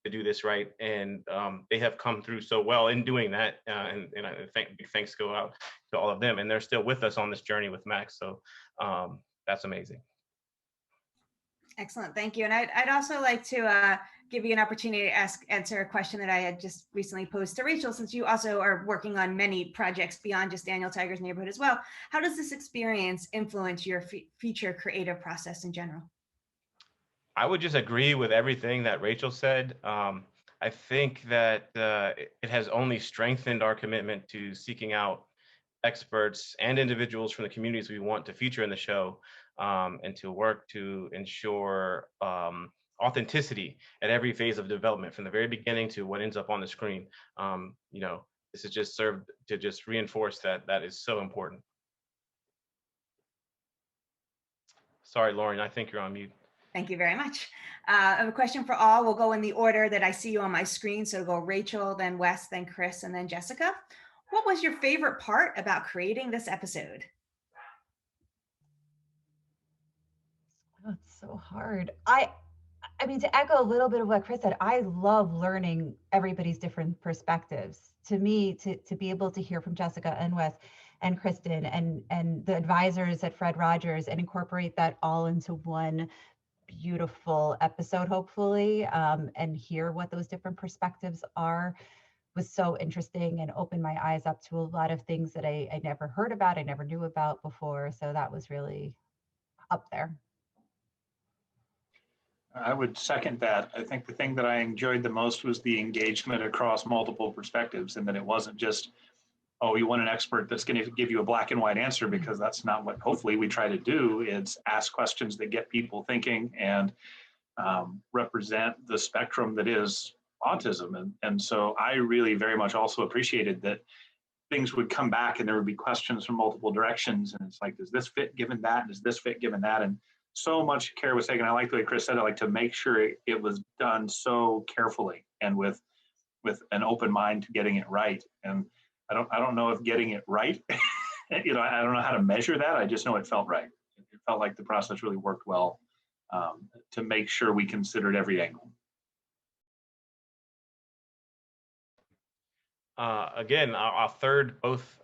to do this right. And they have come through so well in doing that. And big thanks go out to all of them. And they're still with us on this journey with Max. So that's amazing. Excellent, thank you. And I'd also like to give you an opportunity to answer a question that I had just recently posed to Rachel, since you also are working on many projects beyond just Daniel Tiger's neighborhood as well. How does this experience influence your future creative process in general? I would just agree with everything that Rachel said. I think that it has only strengthened our commitment to seeking out experts and individuals from the communities we want to feature in the show, and to work to ensure authenticity at every phase of development, from the very beginning to what ends up on the screen. You know, this has just served to just reinforce that is so important. Sorry, Lauren, I think you're on mute. Thank you very much. I have a question for all. We'll go in the order that I see you on my screen. So go Rachel, then Wes, then Chris, and then Jessica. What was your favorite part about creating this episode? That's so hard. I mean, to echo a little bit of what Chris said, I love learning everybody's different perspectives. To me, to be able to hear from Jessica and Wes and Kristen and the advisors at Fred Rogers and incorporate that all into one beautiful episode, hopefully, and hear what those different perspectives are, was so interesting and opened my eyes up to a lot of things that I never heard about, I never knew about before. So that was really up there. I would second that. I think the thing that I enjoyed the most was the engagement across multiple perspectives, and that it wasn't just, oh, you want an expert that's going to give you a black and white answer, because that's not what hopefully we try to do. It's ask questions that get people thinking and represent the spectrum that is autism. And so I really very much also appreciated that things would come back and there would be questions from multiple directions. And it's like, does this fit given that? Does this fit given that? And so much care was taken. I like the way Chris said, I like to make sure it was done so carefully and with an open mind to getting it right. And I don't know if getting it right, you know, I don't know how to measure that. I just know it felt right. It felt like the process really worked well to make sure we considered every angle. Again, I'll third both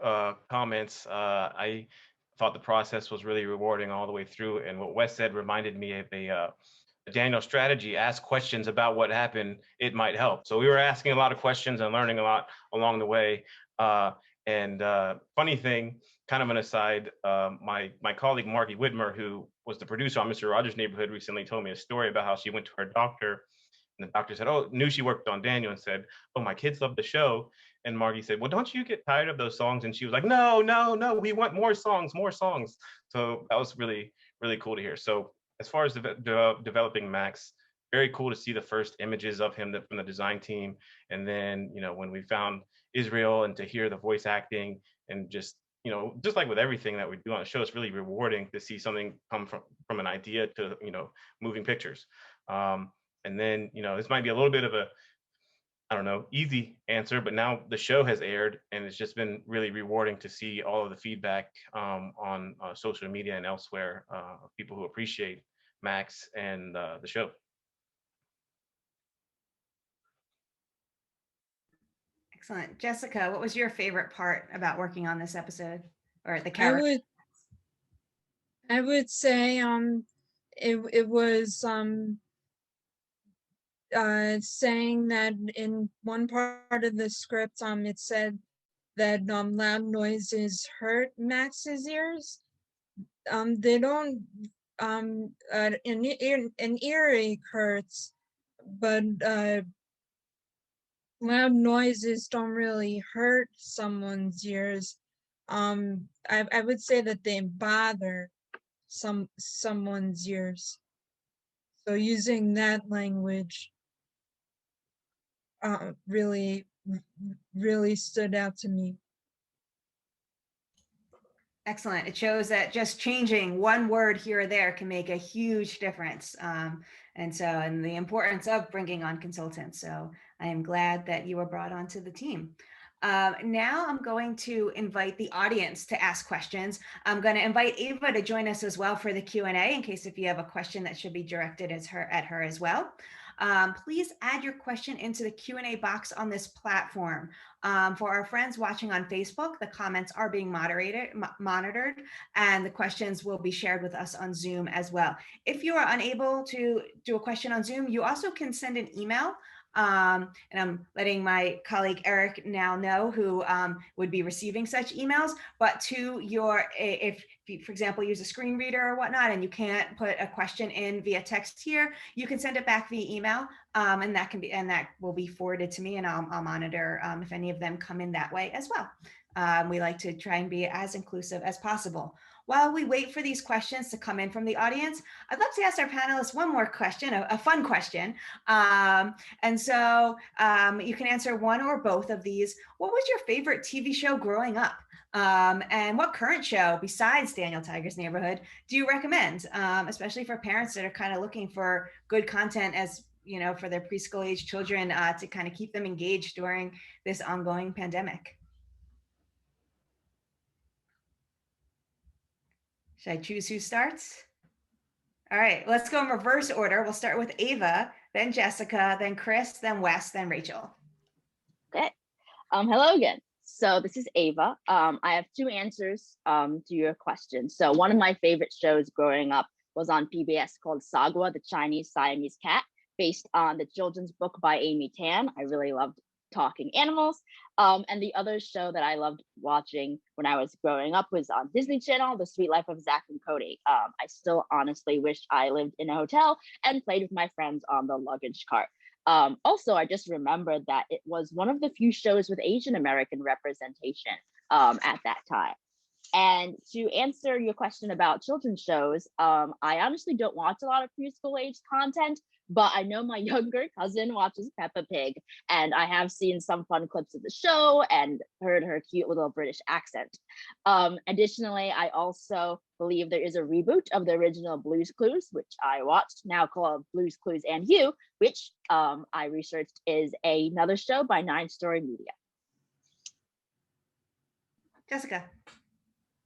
comments. I thought the process was really rewarding all the way through, and what Wes said reminded me of a Daniel strategy: ask questions about what happened, it might help. So we were asking a lot of questions and learning a lot along the way. And funny thing, kind of an aside, my colleague Margie Whitmer, who was the producer on Mr. Rogers' Neighborhood, recently told me a story about how she went to her doctor, and the doctor said, "Oh," knew she worked on Daniel, and said, "Oh, my kids love the show." And Margie said, "Well, don't you get tired of those songs?" And she was like, "No, no, no, we want more songs, more songs." So that was really, really cool to hear. So as far as developing Max, very cool to see the first images of him from the design team. And then, when we found Israel, and to hear the voice acting, and just, just like with everything that we do on the show, it's really rewarding to see something come from an idea to, moving pictures. And then, this might be a little bit of a, I don't know, easy answer, but now the show has aired, and it's just been really rewarding to see all of the feedback on social media and elsewhere, people who appreciate Max and the show. Excellent. Jessica, what was your favorite part about working on this episode, or the I character? would say it was saying that in one part of the script it said that loud noises hurt Max's ears. They don't an earache hurts, but loud noises don't really hurt someone's ears. I would say that they bother someone's ears. So using that language really stood out to me. Excellent. It shows that just changing one word here or there can make a huge difference. And the importance of bringing on consultants. So I am glad that you were brought onto the team. Now I'm going to invite the audience to ask questions. I'm going to invite Ava to join us as well for the Q&A, in case if you have a question that should be directed at her as well. Please add your question into the Q&A box on this platform. For our friends watching on Facebook, the comments are being monitored, and the questions will be shared with us on Zoom as well. If you are unable to do a question on Zoom, you also can send an email. And I'm letting my colleague Eric now know, who would be receiving such emails, but to if you, for example, use a screen reader or whatnot, and you can't put a question in via text here, you can send it back via email, and that will be forwarded to me, and I'll monitor if any of them come in that way as well. We like to try and be as inclusive as possible. While we wait for these questions to come in from the audience, I'd love to ask our panelists one more question, a fun question. And so you can answer one or both of these. What was your favorite TV show growing up? And what current show besides Daniel Tiger's Neighborhood do you recommend, especially for parents that are kind of looking for good content, as for their preschool age children, to kind of keep them engaged during this ongoing pandemic? Should I choose who starts? All right, let's go in reverse order. We'll start with Ava, then Jessica, then Chris, then Wes, then Rachel. Okay. Hello again. So this is Ava. I have two answers to your question. So one of my favorite shows growing up was on PBS called Sagwa, the Chinese Siamese Cat, based on the children's book by Amy Tan. I really loved talking animals. And the other show that I loved watching when I was growing up was on Disney Channel, The Sweet Life of Zack and Cody. I still honestly wish I lived in a hotel and played with my friends on the luggage cart. Also, I just remembered that it was one of the few shows with Asian American representation at that time. And to answer your question about children's shows, I honestly don't watch a lot of preschool age content, but I know my younger cousin watches Peppa Pig, and I have seen some fun clips of the show and heard her cute little British accent. Additionally, I also believe there is a reboot of the original Blue's Clues, which I watched, now called Blue's Clues and You, which I researched is another show by 9 Story Media. Jessica.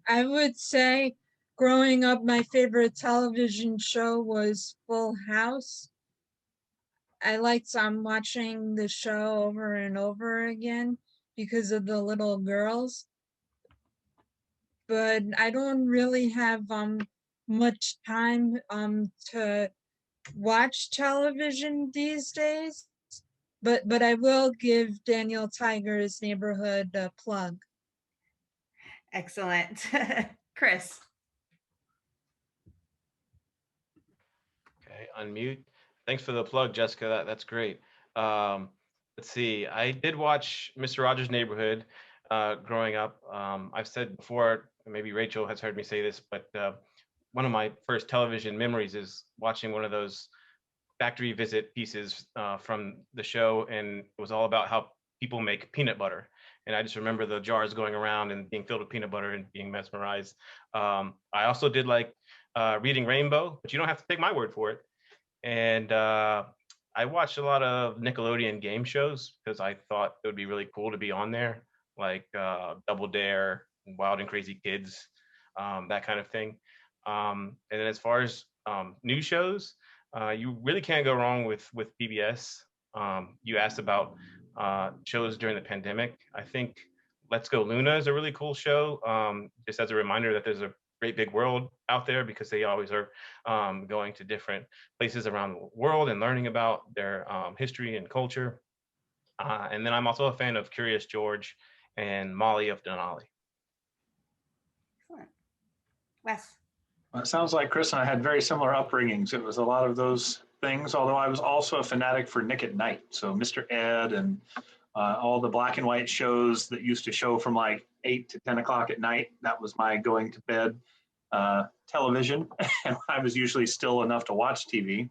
I would say growing up, my favorite television show was Full House. I liked watching the show over and over again. because of the little girls. But I don't really have much time to watch television these days. But I will give Daniel Tiger's Neighborhood a plug. Excellent. Chris. Okay, unmute. Thanks for the plug, Jessica. That's great. Let's see. I did watch Mr. Rogers' Neighborhood growing up. I've said before, maybe Rachel has heard me say this, but one of my first television memories is watching one of those factory visit pieces from the show, and it was all about how people make peanut butter. And I just remember the jars going around and being filled with peanut butter and being mesmerized. I also did like Reading Rainbow, but you don't have to take my word for it. And I watched a lot of Nickelodeon game shows because I thought it would be really cool to be on there, like Double Dare, Wild and Crazy Kids, that kind of thing. And then as far as new shows, you really can't go wrong with PBS. You asked about shows during the pandemic. I think Let's Go Luna is a really cool show. Just as a reminder that there's a great big world out there, because they always are going to different places around the world and learning about their history and culture. And then I'm also a fan of Curious George and Molly of Denali. Excellent. Wes. Well, it sounds like Chris and I had very similar upbringings. It was a lot of those things, although I was also a fanatic for Nick at Night. So Mr. Ed and all the black and white shows that used to show from like 8 to 10 o'clock at night. That was my going to bed television. And I was usually still enough to watch TV.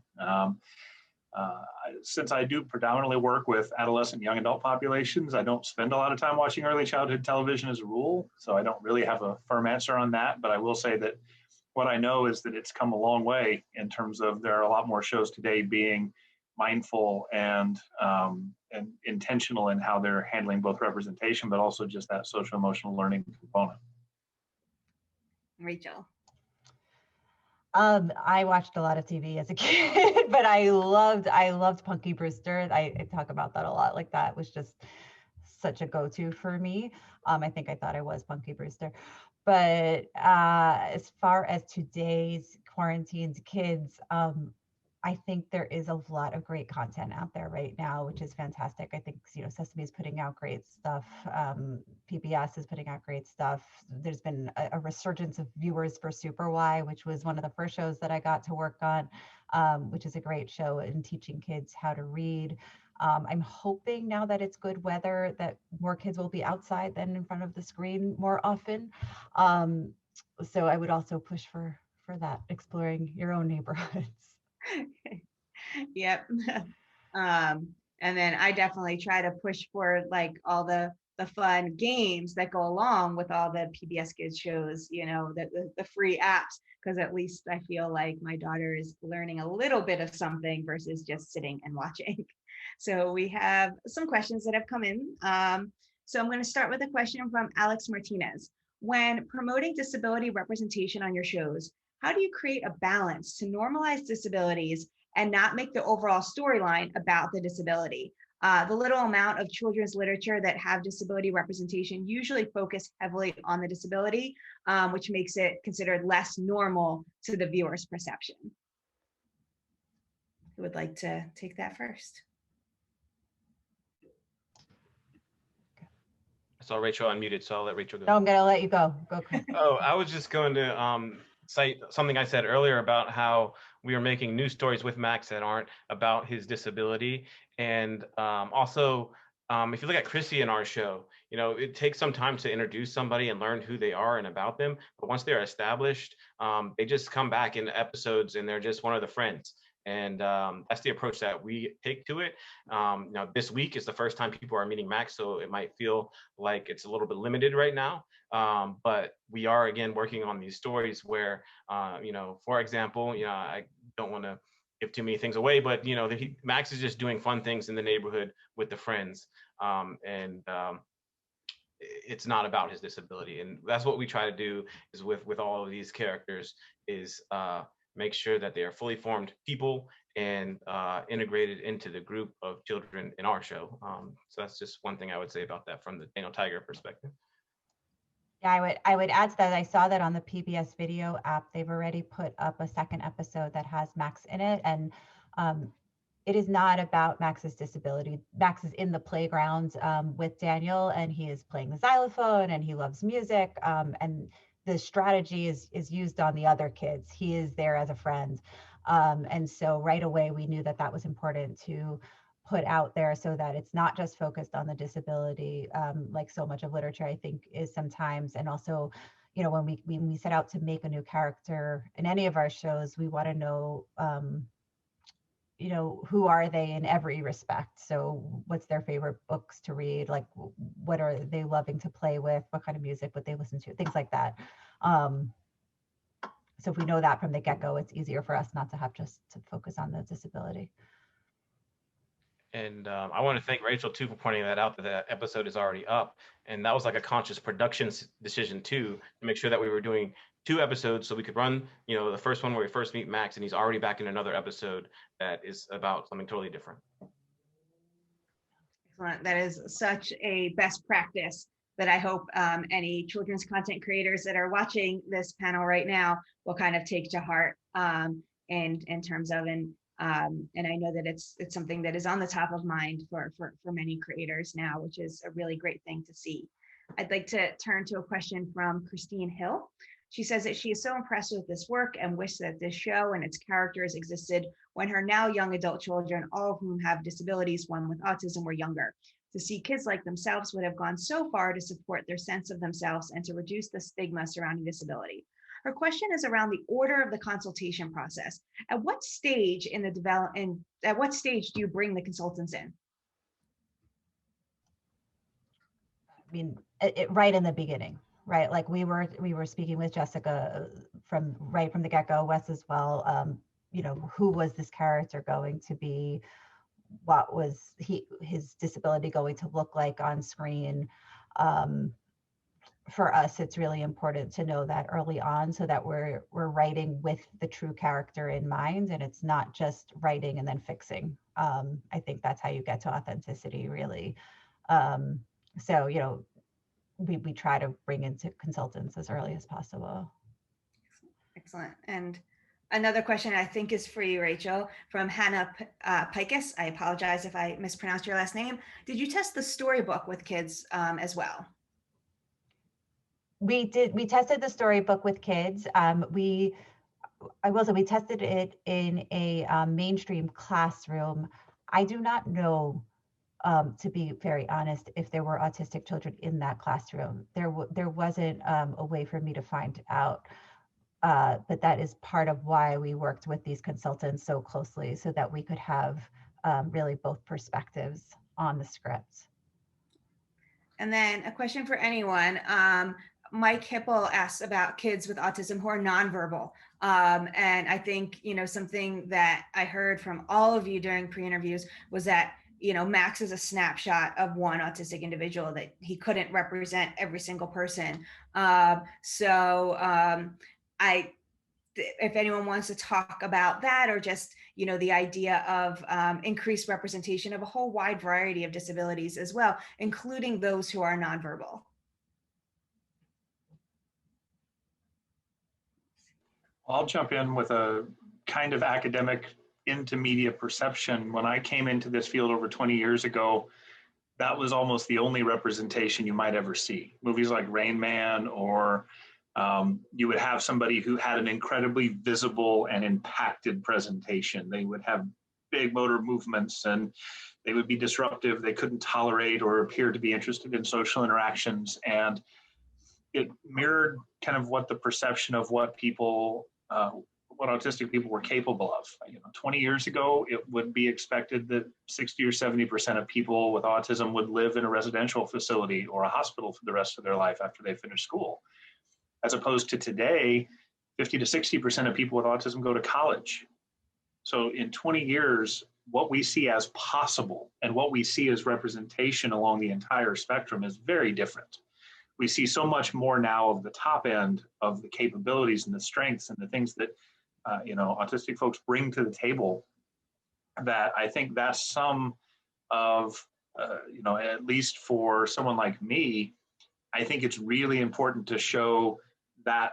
Since I do predominantly work with adolescent young adult populations, I don't spend a lot of time watching early childhood television as a rule. So I don't really have a firm answer on that. But I will say that what I know is that it's come a long way in terms of there are a lot more shows today being mindful and intentional in how they're handling both representation, but also just that social emotional learning component. Rachel. I watched a lot of TV as a kid, but I loved Punky Brewster. I talk about that a lot. Like, that was just such a go-to for me. I think I thought I was Punky Brewster. But as far as today's quarantined kids, I think there is a lot of great content out there right now, which is fantastic. I think, Sesame is putting out great stuff. PBS is putting out great stuff. There's been a resurgence of viewers for Super Y, which was one of the first shows that I got to work on, which is a great show in teaching kids how to read. I'm hoping now that it's good weather that more kids will be outside than in front of the screen more often. So I would also push for that, exploring your own neighborhoods. Yep. And then I definitely try to push for like all the fun games that go along with all the PBS Kids shows, the free apps, because at least I feel like my daughter is learning a little bit of something versus just sitting and watching. So we have some questions that have come in. So I'm going to start with a question from Alex Martinez. When promoting disability representation on your shows, how do you create a balance to normalize disabilities and not make the overall storyline about the disability? The little amount of children's literature that have disability representation usually focus heavily on the disability, which makes it considered less normal to the viewer's perception. Who would like to take that first? I saw Rachel unmuted, so I'll let Rachel go. No, I'm going to let you go. Go, Chris. Oh, I was just going to cite something I said earlier about how we are making news stories with Max that aren't about his disability. And also, if you look at Chrissy in our show, it takes some time to introduce somebody and learn who they are and about them. But once they're established, they just come back in episodes and they're just one of the friends. And that's the approach that we take to it. Now, this week is the first time people are meeting Max, so it might feel like it's a little bit limited right now. But we are, again, working on these stories where, for example, I don't want to give too many things away, but, Max is just doing fun things in the neighborhood with the friends. It's not about his disability. And that's what we try to do is with all of these characters is make sure that they are fully formed people and integrated into the group of children in our show. So that's just one thing I would say about that from the Daniel Tiger perspective. Yeah, I would add to that. I saw that on the PBS video app, they've already put up a second episode that has Max in it. And it is not about Max's disability. Max is in the playground with Daniel, and he is playing the xylophone and he loves music. And the strategy is used on the other kids. He is there as a friend. And so right away, we knew that that was important to put out there so that it's not just focused on the disability, like so much of literature, I think, is sometimes. And also, you know, when we set out to make a new character in any of our shows, we want to know, you know, who are they in every respect? So what's their favorite books to read? Like, what are they loving to play with? What kind of music would they listen to? Things like that. So if we know that from the get-go, it's easier for us not to have just to focus on the disability. And I want to thank Rachel too for pointing that out, that that episode is already up. And that was like a conscious production decision too, to make sure that we were doing 2 episodes so we could run, you know, the first one where we first meet Max, and he's already back in another episode that is about something totally different. Excellent. That is such a best practice that I hope any children's content creators that are watching this panel right now will kind of take to heart, and in terms of, and I know that it's something that is on the top of mind for many creators now, which is a really great thing to see. I'd like to turn to a question from Christine Hill. She says that she is so impressed with this work and wishes that this show and its characters existed when her now young adult children, all of whom have disabilities, one with autism, were younger. To see kids like themselves would have gone so far to support their sense of themselves and to reduce the stigma surrounding disability. Her question is around the order of the consultation process. At what stage in the development, at what stage do you bring the consultants in? I mean, right in the beginning, right? Like we were speaking with Jessica from the get-go, Wes as well. You know, who was this character going to be? What was his disability going to look like on screen? For us, it's really important to know that early on, so that we're writing with the true character in mind, and it's not just writing and then fixing. I think that's how you get to authenticity, really. So, you know, we try to bring into consultants as early as possible. Excellent. And another question I think is for you, Rachel, from Hannah Pikus. I apologize if I mispronounced your last name. Did you test the storybook with kids as well? We did. We tested the storybook with kids. I will say we tested it in a mainstream classroom. I do not know, to be very honest, if there were autistic children in that classroom. There wasn't a way for me to find out. But that is part of why we worked with these consultants so closely, so that we could have really both perspectives on the script. And then a question for anyone. Mike Hipple asks about kids with autism who are nonverbal. And I think, you know, something that I heard from all of you during pre-interviews was that, you know, Max is a snapshot of one autistic individual, that he couldn't represent every single person. If anyone wants to talk about that, or just, you know, the idea of increased representation of a whole wide variety of disabilities as well, including those who are nonverbal. I'll jump in with a kind of academic into media perception. When I came into this field over 20 years ago, that was almost the only representation you might ever see. Movies like Rain Man, or you would have somebody who had an incredibly visible and impacted presentation. They would have big motor movements, and they would be disruptive. They couldn't tolerate or appear to be interested in social interactions. And it mirrored kind of what the perception of what people, what autistic people were capable of. You know, 20 years ago, it would be expected that 60 or 70% of people with autism would live in a residential facility or a hospital for the rest of their life after they finish school. As opposed to today, 50 to 60% of people with autism go to college. So in 20 years, what we see as possible and what we see as representation along the entire spectrum is very different. We see so much more now of the top end of the capabilities and the strengths and the things that autistic folks bring to the table, that I think that's some of, at least for someone like me, I think it's really important to show that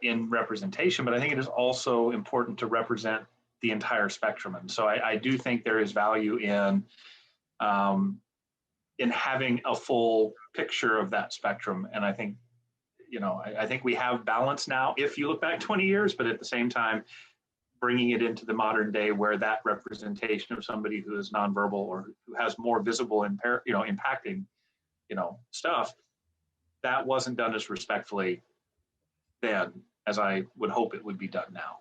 in representation, but I think it is also important to represent the entire spectrum. And so I do think there is value in having a full picture of that spectrum. And I think, I think we have balance now if you look back 20 years, but at the same time, bringing it into the modern day where that representation of somebody who is nonverbal or who has more visible impacting, stuff, that wasn't done as respectfully then as I would hope it would be done now.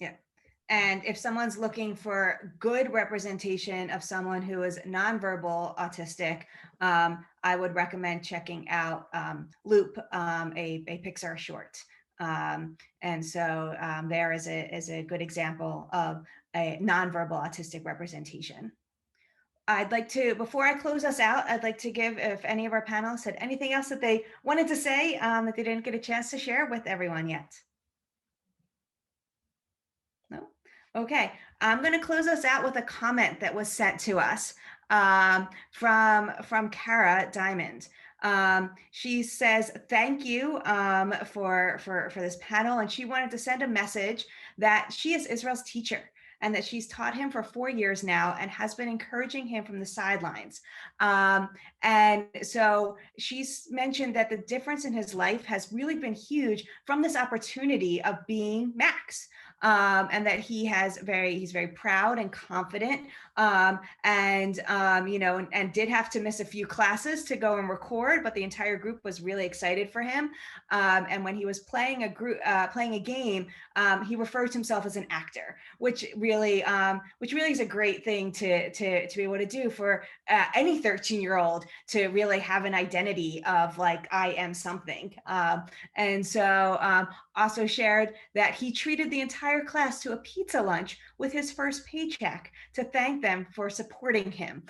Yeah. And if someone's looking for good representation of someone who is nonverbal autistic, I would recommend checking out Loop, a Pixar short. And so there is a good example of a nonverbal autistic representation. I'd like to, before I close us out, I'd like to give, if any of our panelists had anything else that they wanted to say that they didn't get a chance to share with everyone yet. No? Okay, I'm going to close us out with a comment that was sent to us from Kara Diamond. She says, thank you for this panel. And she wanted to send a message that she is Israel's teacher and that she's taught him for 4 years now and has been encouraging him from the sidelines. And so she's mentioned that the difference in his life has really been huge from this opportunity of being Max. And that he's very proud and confident, and did have to miss a few classes to go and record, but the entire group was really excited for him. And when he was playing a game, he referred to himself as an actor, which really is a great thing to be able to do for any 13-year-old, to really have an identity of like, I am something. And so also shared that he treated the entire class to a pizza lunch with his first paycheck to thank them for supporting him.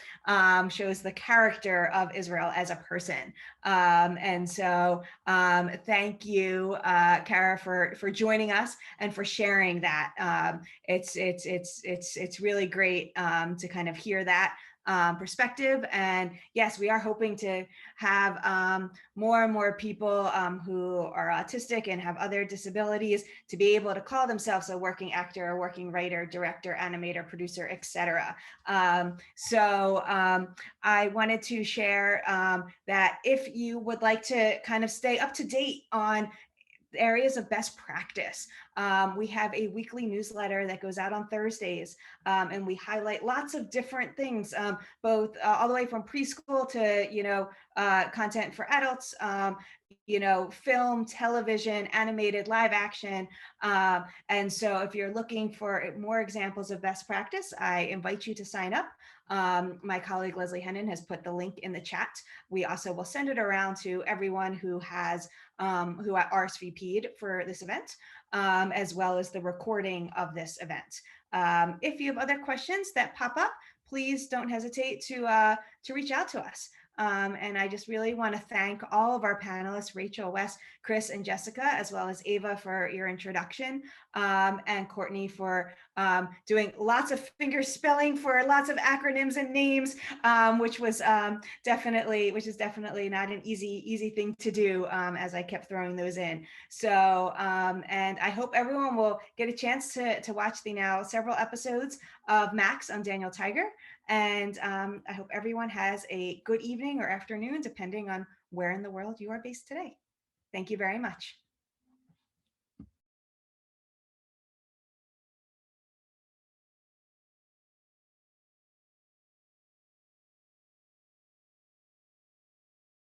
Shows the character of Israel as a person. And so thank you, Kara, for joining us and for sharing that. It's really great to kind of hear that perspective. And yes, we are hoping to have more and more people who are autistic and have other disabilities to be able to call themselves a working actor, a working writer, director, animator, producer, etc. So I wanted to share that if you would like to kind of stay up to date on areas of best practice. We have a weekly newsletter that goes out on Thursdays, and we highlight lots of different things, both all the way from preschool to, content for adults, film, television, animated, live action. And so if you're looking for more examples of best practice, I invite you to sign up. My colleague Leslie Hennon has put the link in the chat. We also will send it around to everyone who has who RSVP'd for this event, as well as the recording of this event. If you have other questions that pop up, please don't hesitate to reach out to us. And I just really want to thank all of our panelists, Rachel, Wes, Chris, and Jessica, as well as Ava for your introduction, and Courtney for doing lots of finger spelling for lots of acronyms and names, which is definitely not an easy thing to do, as I kept throwing those in. So, and I hope everyone will get a chance to watch the now several episodes of Max on Daniel Tiger. And I hope everyone has a good evening or afternoon, depending on where in the world you are based today. Thank you very much.